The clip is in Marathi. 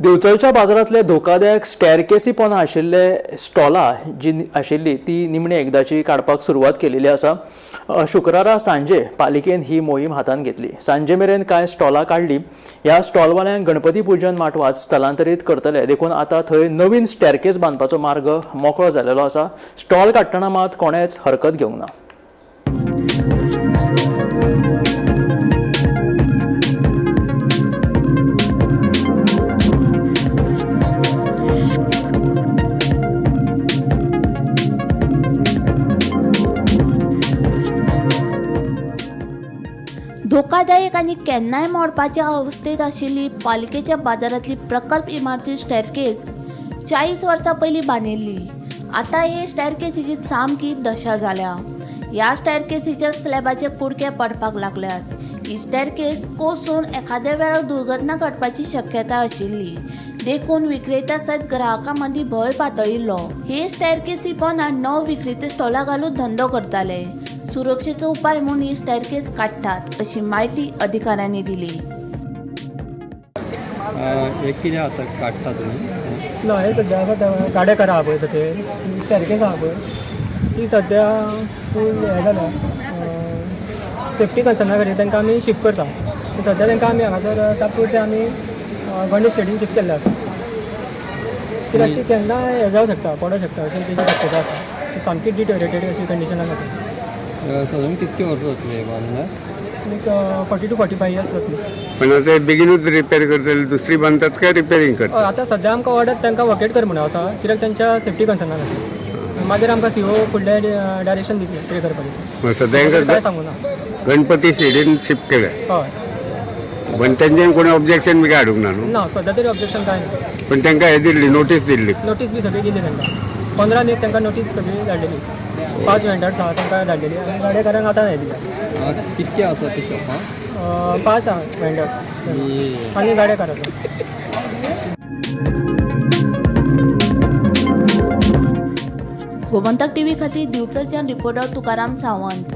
दिवचलच्या बाजारांतले धोकादायक स्टॅरकेसी पोंदा आशिल्ले स्टॉलां जी आशिल्ली ती निमणे एकदाची काडपाक सुरवात केलेली आसा। शुक्रारा सांजे पालिकेन ही मोहीम हातान घेतली। सांजे मेरेन कांय स्टॉलां काडली। ह्या स्टॉलवाल्यांक गणपती पूजन माटवात स्थलांतरीत करतले देखून आतां थंय नवीन स्टॅरकेस बांदपाचो मार्ग मोकळो जाल्लो आसा। स्टॉल काडटना मात कोणेच हरकत घेवंक ना। धोकादायक आणि केन्नाय मोडपाच्या अवस्थेत आशिल्ली पालिकेच्या बाजारांतली प्रकल्प इमारती स्टॅरकेस 40 वर्सां पयलीं बांदिल्ली। आतां हे स्टॅरकेसीची सामकी दशा जाल्या। ह्या स्टॅरकेसीच्या स्लॅबाचे कुडके पडपाक लागल्यात। ही स्टॅरकेस कोसळून एखाद्या वेळार दुर्घटना घडपाची शक्यताय आशिल्ली देखून विक्रेत्या सयत ग्राहकां मदीं भंय पातळिल्लो। हे स्टॅरकेसी पोंदां नव विक्रेते स्टॉलां घालून धंदो करताले। सुरक्षेचो उपाय म्हणून ही स्टॅरकेस काडटात अशी माहिती अधिकाऱ्यांनी दिली। एक कितें आतां काडटा तुमी? ना हे सद्या गाडेकार आहा पळय ते स्टॅरकेस आहा पळय ती सद्या फूल हें जाल्या सेफ्टी कन्सर्ना खातीर तांकां आमी शिफ्ट करता। सद्या तांकां आमी हांगासर तात्पुरते आमी गणेश स्टेडीयम शिफ्ट केल्ले आसा। कित्याक ती केन्ना हें जावं शकता पडों शकता अशी तेजी शक्यता आसा। ती सामकी डिटोरेटेड अशी कंडिशनान आसा। साधारण कितके वर्सां जातले बांदल्यार? एक 40 to 45 इयर्स जातली। पण आता बेगीनूच रिपेअर करतले दुसरी बांधतात काय रिपेअरिंग करतात? आतां सद्या आमकां ऑर्डर तांकां वकेट कर म्हणून आसा कित्याक तांच्या सेफ्टी कन्सर्ना खातीर। मागीर आमकां सीओ फुडले डायरेक्शन दितले कितें करपाचें। सद्या काय सांगू ना गणपती स्टेडीयम शिफ्ट केलं हय पण त्यांच्यान कोणी ऑब्जेक्शन बी काडूंक ना न्हू? ना सद्या तरी ऑब्जेक्शन काय ना। पण तांकां हे दिल्ली नोटीस दिल्ली नोटीस बी सगळी दिली तांकां 15 दीस तांकां नोटीस सगळी धाडलेली 5 वेंडर्स आहा तांकां धाडलेली आनी गाडेकारांक आतां हें दिल्या। कितके आसा ती शॉपां? 5 आहा वेंडर्स आनी गाडेकार आसा। गोमंतक टीव्ही खातीर दिवचलच्यान रिपोर्टर तुकाराम सावंत।